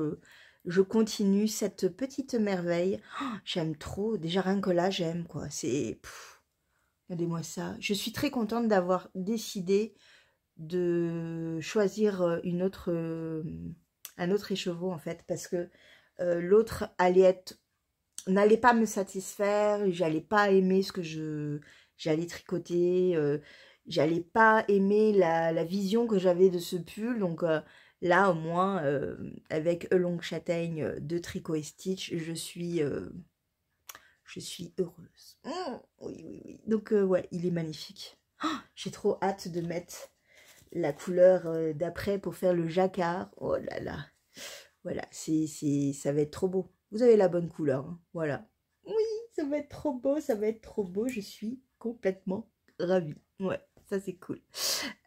je continue cette petite merveille. Oh, j'aime trop, déjà rien que là j'aime quoi, c'est... Regardez-moi ça, je suis très contente d'avoir décidé de choisir un autre écheveau en fait, parce que l'autre n'allait pas me satisfaire, j'allais pas aimer ce que j'allais tricoter, j'allais pas aimer la vision que j'avais de ce pull. Donc là, au moins, avec Long Châtaigne de Tricot et Stitch, je suis heureuse. Oui, oui, oui. Donc, ouais, il est magnifique. Oh, j'ai trop hâte de mettre la couleur d'après pour faire le jacquard. Oh là là. Voilà, ça va être trop beau. Vous avez la bonne couleur, hein. Voilà. Oui, ça va être trop beau, ça va être trop beau. Je suis complètement ravie. Ouais, ça c'est cool.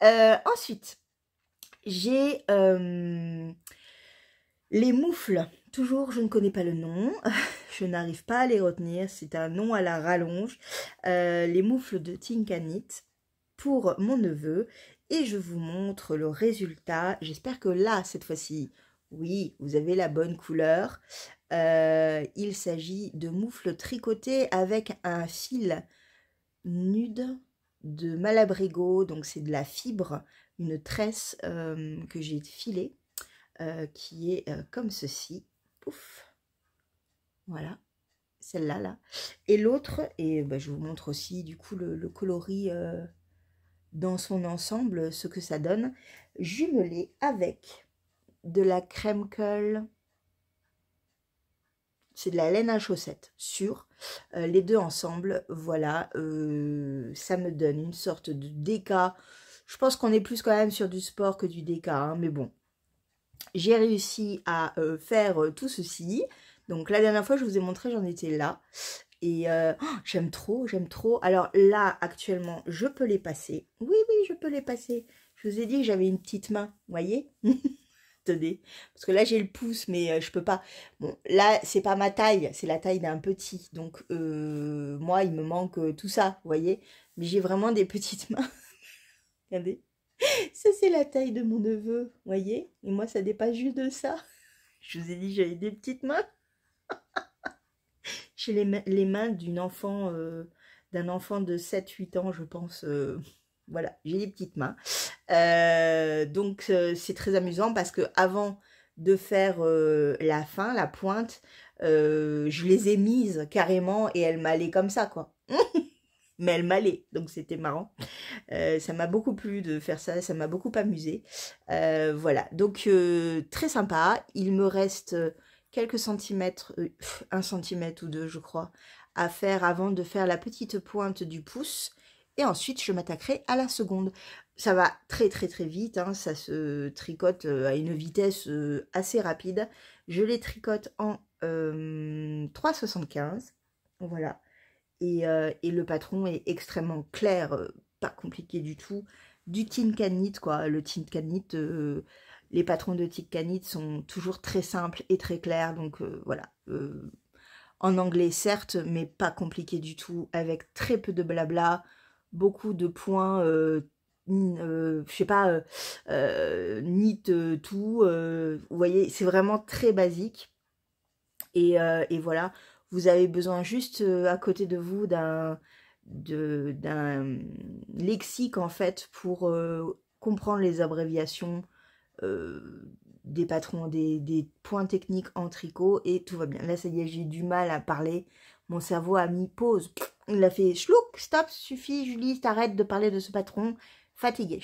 Ensuite, j'ai les moufles. Toujours, je ne connais pas le nom. Je n'arrive pas à les retenir. C'est un nom à la rallonge. Les moufles de Tinkanit pour mon neveu. Et je vous montre le résultat. J'espère que là, cette fois-ci, oui, vous avez la bonne couleur. Il s'agit de moufles tricotées avec un fil nude de Malabrigo. Donc, c'est de la fibre, une tresse que j'ai filée, qui est comme ceci. Pouf. Voilà, celle-là, là. Et l'autre, et bah, je vous montre aussi, du coup, le coloris dans son ensemble, ce que ça donne, jumelé avec de la crème colle. C'est de la laine à chaussettes, sûre. Les deux ensemble, voilà, ça me donne une sorte de déca. Je pense qu'on est plus quand même sur du sport que du déca, hein, mais bon. J'ai réussi à faire tout ceci. Donc la dernière fois, je vous ai montré, j'en étais là. Et oh, j'aime trop, j'aime trop. Alors là, actuellement, je peux les passer. Oui, oui, je peux les passer. Je vous ai dit que j'avais une petite main, vous voyez? Attendez, parce que là j'ai le pouce, mais je peux pas. Bon, là c'est pas ma taille, c'est la taille d'un petit. Donc moi il me manque tout ça, vous voyez. Mais j'ai vraiment des petites mains. Regardez, ça c'est la taille de mon neveu, vous voyez. Et moi ça dépasse juste de ça. Je vous ai dit j'avais des petites mains. J'ai les mains d'un enfant de 7-8 ans, je pense. Voilà, j'ai des petites mains. Donc c'est très amusant parce que avant de faire la fin, la pointe, je les ai mises carrément et elles m'allaient comme ça, quoi. Mais elles m'allaient, donc c'était marrant. Ça m'a beaucoup plu de faire ça, ça m'a beaucoup amusé. Voilà, donc très sympa. Il me reste quelques centimètres, 1 centimètre ou 2 je crois, à faire avant de faire la petite pointe du pouce. Et ensuite, je m'attaquerai à la seconde. Ça va très très très vite, hein, ça se tricote à une vitesse assez rapide. Je les tricote en 3,75. Voilà. Et le patron est extrêmement clair, pas compliqué du tout. Du Tinkanit, quoi. Le Tinkanit, les patrons de Tinkanit sont toujours très simples et très clairs. Donc voilà. En anglais, certes, mais pas compliqué du tout. Avec très peu de blabla, beaucoup de points, je sais pas, knit tout. Vous voyez, c'est vraiment très basique. Et voilà, vous avez besoin juste à côté de vous d'un lexique en fait pour comprendre les abréviations des patrons, des points techniques en tricot et tout va bien. Là, ça y est, j'ai du mal à parler. Mon cerveau a mis pause. Il a fait schlouk, stop, suffit, Julie, t'arrêtes de parler de ce patron. Fatigué.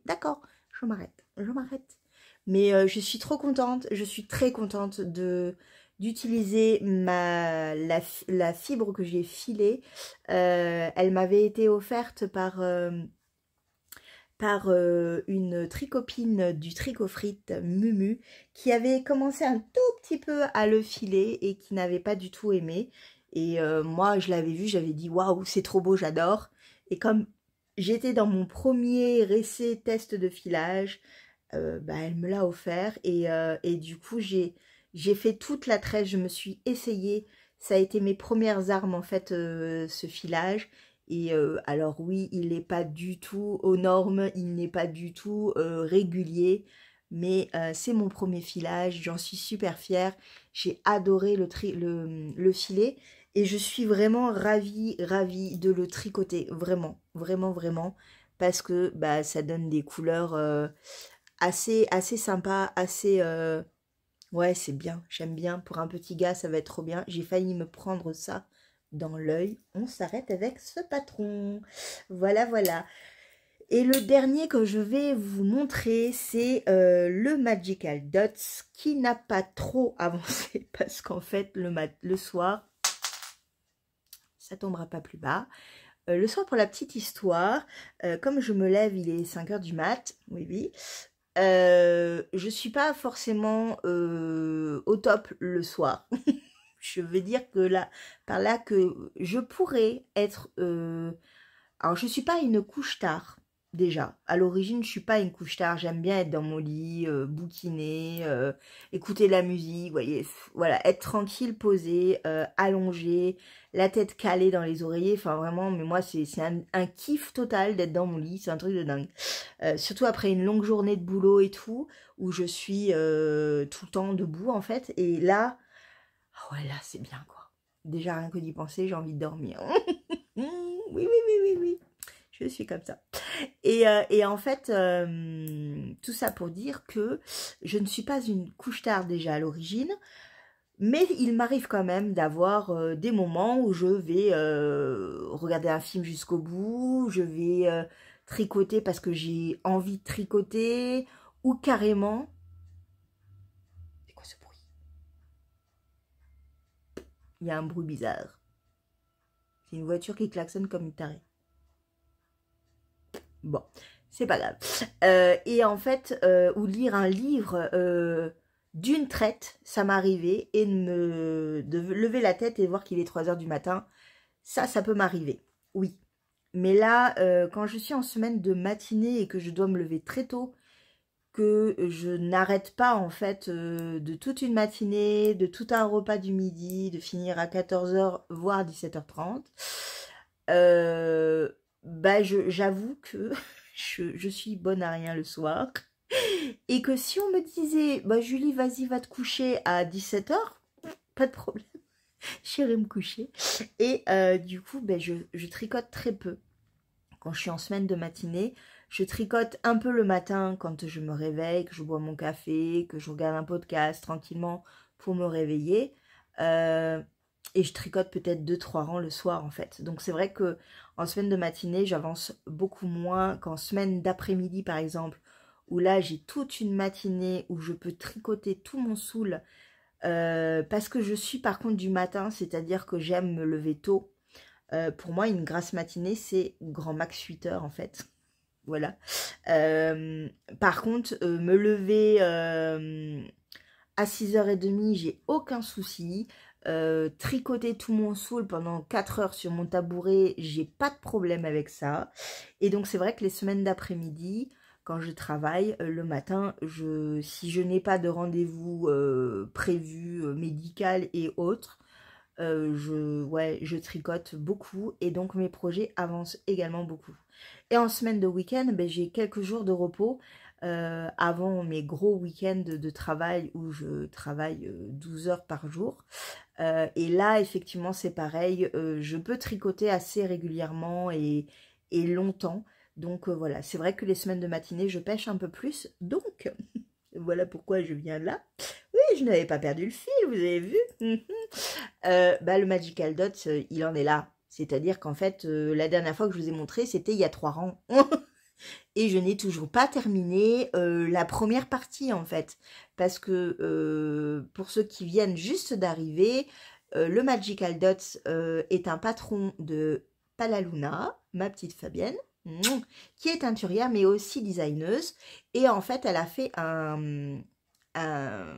D'accord, je m'arrête, je m'arrête. Mais je suis trop contente, je suis très contente d'utiliser la fibre que j'ai filée. Elle m'avait été offerte par une tricopine du Tricot Frites, Mumu, qui avait commencé un tout petit peu à le filer et qui n'avait pas du tout aimé. Et moi, je l'avais vu, j'avais dit « Waouh, c'est trop beau, j'adore !» Et comme j'étais dans mon premier essai test de filage, bah, elle me l'a offert et du coup j'ai fait toute la tresse, je me suis essayée, ça a été mes premières armes en fait ce filage et alors oui il n'est pas du tout aux normes, il n'est pas du tout régulier mais c'est mon premier filage, j'en suis super fière, j'ai adoré le filet et je suis vraiment ravie de le tricoter, vraiment, vraiment, vraiment parce que bah, ça donne des couleurs assez sympa, assez... Ouais, c'est bien, j'aime bien. Pour un petit gars, ça va être trop bien. J'ai failli me prendre ça dans l'œil, on s'arrête avec ce patron. Voilà, voilà. Et le dernier que je vais vous montrer, c'est le Magical Dots qui n'a pas trop avancé parce qu'en fait, le soir, ça tombera pas plus bas. Le soir, pour la petite histoire, comme je me lève, il est 5 h du mat, oui, oui, je suis pas forcément au top le soir. Je veux dire que là, par là que je pourrais être... alors, je suis pas une couche tard, déjà. À l'origine, je suis pas une couche tard. J'aime bien être dans mon lit, bouquiner, écouter la musique, voyez. Voilà, être tranquille, posée, allongée, la tête calée dans les oreillers. Enfin, vraiment, mais moi, c'est un kiff total d'être dans mon lit. C'est un truc de dingue. Surtout après une longue journée de boulot et tout, où je suis tout le temps debout, en fait. Et là... ah ouais, là, c'est bien, quoi. Déjà, rien que d'y penser, j'ai envie de dormir. Oui, oui, oui, oui, oui. Je suis comme ça. Et en fait, tout ça pour dire que je ne suis pas une couche tard déjà à l'origine, mais il m'arrive quand même d'avoir des moments où je vais regarder un film jusqu'au bout, je vais tricoter parce que j'ai envie de tricoter, ou carrément... C'est quoi ce bruit? Il y a un bruit bizarre. C'est une voiture qui klaxonne comme une tarée. Bon, c'est pas grave. Et en fait, ou lire un livre d'une traite, ça m'arrivait, et de lever la tête et voir qu'il est 3 h du matin, ça peut m'arriver, oui. Mais là, quand je suis en semaine de matinée et que je dois me lever très tôt, que je n'arrête pas en fait de toute une matinée, de tout un repas du midi, de finir à 14 h, voire 17 h 30, bah j'avoue que je suis bonne à rien le soir. Et que si on me disait, bah Julie, vas-y, va te coucher à 17 h, pas de problème, j'irai me coucher. Et du coup, bah, je tricote très peu. Quand je suis en semaine de matinée, je tricote un peu le matin quand je me réveille, que je bois mon café, que je regarde un podcast tranquillement pour me réveiller. Et je tricote peut-être 2-3 rangs le soir en fait. Donc c'est vrai que en semaine de matinée, j'avance beaucoup moins qu'en semaine d'après-midi par exemple, où là j'ai toute une matinée où je peux tricoter tout mon soul. Parce que je suis par contre du matin, c'est-à-dire que j'aime me lever tôt. Pour moi, une grasse matinée, c'est grand max 8 h en fait. Voilà. Par contre, me lever à 6 h 30, j'ai aucun souci. Tricoter tout mon soul pendant 4 heures sur mon tabouret, j'ai pas de problème avec ça. Et donc, c'est vrai que les semaines d'après-midi, quand je travaille, le matin, si je n'ai pas de rendez-vous prévu, médical et autres, je tricote beaucoup et donc mes projets avancent également beaucoup. Et en semaine de week-end, ben, j'ai quelques jours de repos avant mes gros week-ends de travail où je travaille 12 heures par jour. Et là, effectivement, c'est pareil, je peux tricoter assez régulièrement et longtemps. Donc voilà, c'est vrai que les semaines de matinée, je pêche un peu plus. Donc, voilà pourquoi je viens là. Oui, je n'avais pas perdu le fil, vous avez vu. Bah, le Magical Dots, il en est là. C'est-à-dire qu'en fait, la dernière fois que je vous ai montré, c'était il y a 3 rangs. Et je n'ai toujours pas terminé la première partie, en fait. Parce que, pour ceux qui viennent juste d'arriver, le Magical Dots est un patron de Palaluna, ma petite Fabienne, qui est teinturière, mais aussi designeuse. Et en fait, elle a fait un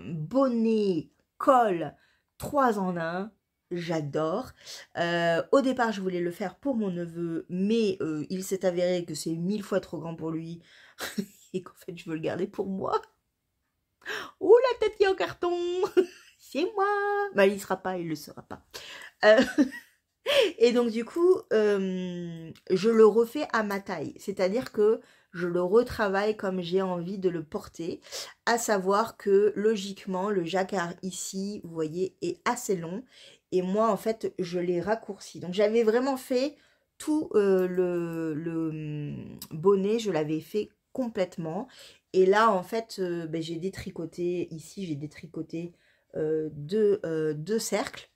bonnet, col, 3 en 1. J'adore. Au départ, je voulais le faire pour mon neveu, mais il s'est avéré que c'est 1000 fois trop grand pour lui et qu'en fait, je veux le garder pour moi. Oh, la tête qui est en carton. C'est moi. Bah, il ne sera pas, il ne le sera pas. Et donc, du coup, je le refais à ma taille. C'est-à-dire que je le retravaille comme j'ai envie de le porter. À savoir que, logiquement, le jacquard ici, vous voyez, est assez long. Et moi, en fait, je l'ai raccourci. Donc, j'avais vraiment fait tout le bonnet. Je l'avais fait complètement. Et là, en fait, ben, j'ai détricoté. Ici, j'ai détricoté deux cercles.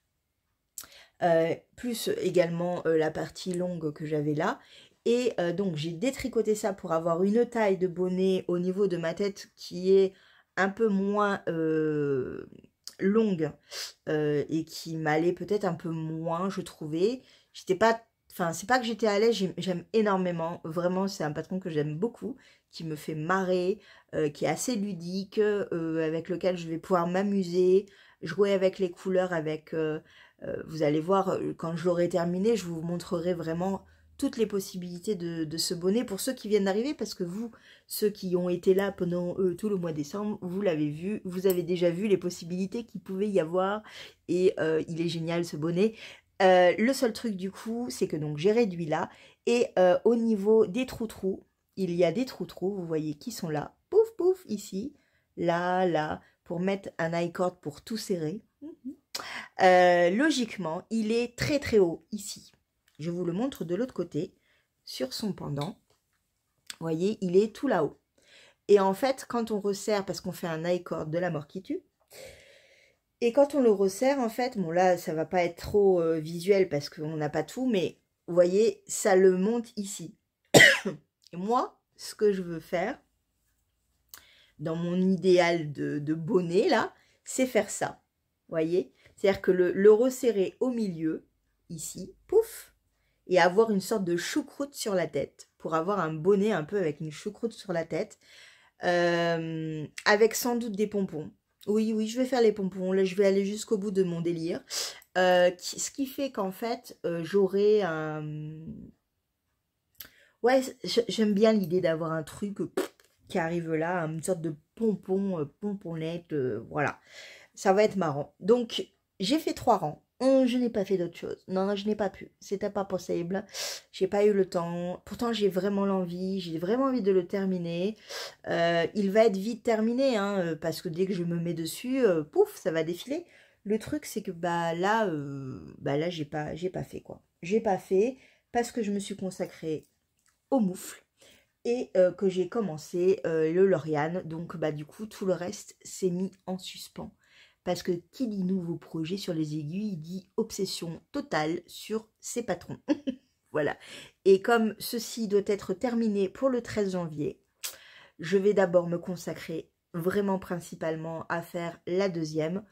plus également la partie longue que j'avais là. Et donc j'ai détricoté ça pour avoir une taille de bonnet au niveau de ma tête qui est un peu moins longue et qui m'allait peut-être un peu moins, je trouvais. J'étais pas, enfin c'est pas que j'étais à l'aise, j'aime énormément, vraiment c'est un patron que j'aime beaucoup, qui me fait marrer, qui est assez ludique, avec lequel je vais pouvoir m'amuser, jouer avec les couleurs, avec, vous allez voir, quand je l'aurai terminé, je vous montrerai vraiment toutes les possibilités de ce bonnet pour ceux qui viennent d'arriver, parce que vous, ceux qui ont été là pendant tout le mois de décembre, vous l'avez vu, vous avez déjà vu les possibilités qu'il pouvait y avoir, et il est génial ce bonnet. Le seul truc du coup, c'est que donc j'ai réduit là, et au niveau des trous-trous, il y a des trous-trous, vous voyez, qui sont là, pouf pouf, ici, là, là, pour mettre un i-cord pour tout serrer. Logiquement, il est très très haut ici. Je vous le montre de l'autre côté, sur son pendant. Vous voyez, il est tout là-haut. Et en fait, quand on resserre, parce qu'on fait un i-cord de la mort qui tue, et quand on le resserre, en fait, bon là, ça va pas être trop visuel parce qu'on n'a pas tout, mais vous voyez, ça le monte ici. Et moi, ce que je veux faire, dans mon idéal de bonnet, là, c'est faire ça. Vous voyez? C'est-à-dire que le resserrer au milieu, ici, pouf, et avoir une sorte de choucroute sur la tête, pour avoir un bonnet un peu avec une choucroute sur la tête, avec sans doute des pompons. Oui, oui, je vais faire les pompons, là je vais aller jusqu'au bout de mon délire. Ce qui fait qu'en fait, j'aurai un... Ouais, j'aime bien l'idée d'avoir un truc qui arrive là, une sorte de pompon, pomponnette, voilà. Ça va être marrant. Donc, j'ai fait 3 rangs. Je n'ai pas fait d'autre chose. Non, non, je n'ai pas pu. C'était pas possible. J'ai pas eu le temps. Pourtant, j'ai vraiment l'envie. J'ai vraiment envie de le terminer. Il va être vite terminé, hein, parce que dès que je me mets dessus, pouf, ça va défiler. Le truc, c'est que bah là, j'ai pas fait quoi. J'ai pas fait parce que je me suis consacrée au moufle et que j'ai commencé le Lauriane. Donc, bah du coup, tout le reste s'est mis en suspens. Parce que qui dit nouveau projet sur les aiguilles, dit obsession totale sur ses patrons. Voilà. Et comme ceci doit être terminé pour le 13 janvier, je vais d'abord me consacrer vraiment principalement à faire la deuxième.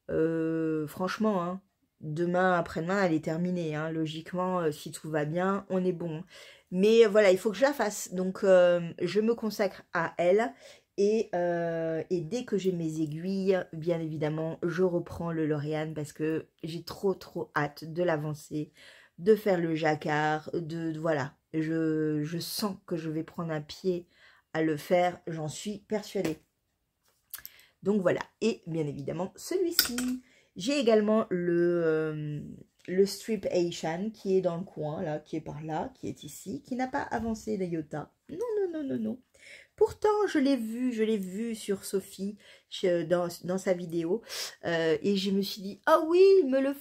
Franchement, hein, demain, après-demain, elle est terminée. Hein. Logiquement, si tout va bien, on est bon. Mais voilà, il faut que je la fasse. Donc, je me consacre à elle. Et dès que j'ai mes aiguilles, bien évidemment, je reprends le Lauriane parce que j'ai trop hâte de l'avancer, de faire le jacquard, voilà. Je sens que je vais prendre un pied à le faire, j'en suis persuadée. Donc voilà, et bien évidemment celui-ci. J'ai également le strip Aishan qui est dans le coin, là, qui est par là, qui est ici, qui n'a pas avancé d'Ayota. Non, non, non, non, non. Pourtant, je l'ai vu sur Sophie dans sa vidéo. Et je me suis dit, ah oui, il me le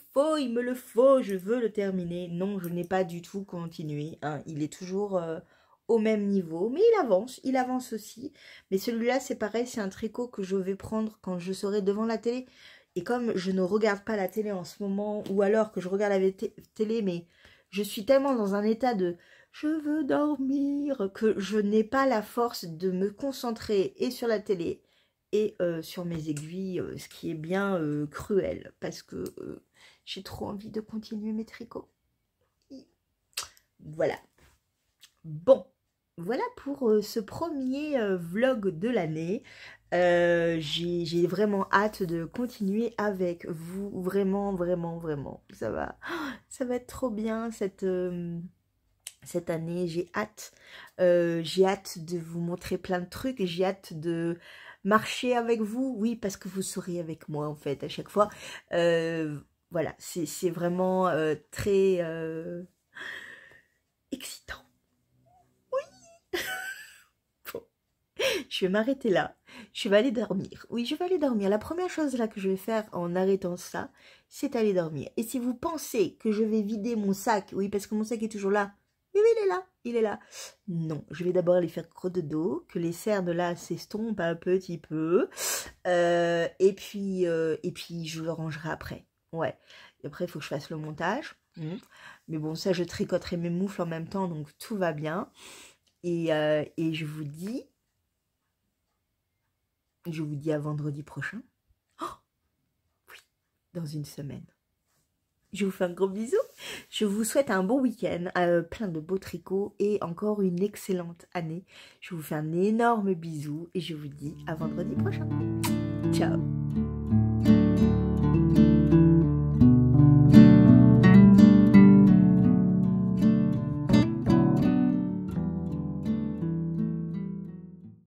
faut, je veux le terminer. Non, je n'ai pas du tout continué. Hein. Il est toujours au même niveau, mais il avance aussi. Mais celui-là, c'est pareil, c'est un tricot que je vais prendre quand je serai devant la télé. Et comme je ne regarde pas la télé en ce moment, ou alors que je regarde la télé, mais je suis tellement dans un état de... je veux dormir, que je n'ai pas la force de me concentrer et sur la télé et sur mes aiguilles, ce qui est bien cruel, parce que j'ai trop envie de continuer mes tricots. Voilà. Bon, voilà pour ce premier vlog de l'année. J'ai vraiment hâte de continuer avec vous, vraiment, vraiment, vraiment. Ça va être trop bien cette année, j'ai hâte de vous montrer plein de trucs, j'ai hâte de marcher avec vous, oui, parce que vous serez avec moi, en fait, à chaque fois. Voilà, c'est vraiment très excitant. Oui. Bon, je vais m'arrêter là, je vais aller dormir. Oui, je vais aller dormir. La première chose là que je vais faire en arrêtant ça, c'est aller dormir. Et si vous pensez que je vais vider mon sac, oui, parce que mon sac est toujours là, oui, il est là, il est là. Non, je vais d'abord aller faire crotte de dos, que les cernes là s'estompent un petit peu. Et puis je le rangerai après. Ouais. Et après, il faut que je fasse le montage. Mais bon, ça, je tricoterai mes moufles en même temps, donc tout va bien. Et je vous dis à vendredi prochain. Oh, oui, dans une semaine. Je vous fais un gros bisou. Je vous souhaite un bon week-end, plein de beaux tricots et encore une excellente année. Je vous fais un énorme bisou et je vous dis à vendredi prochain. Ciao.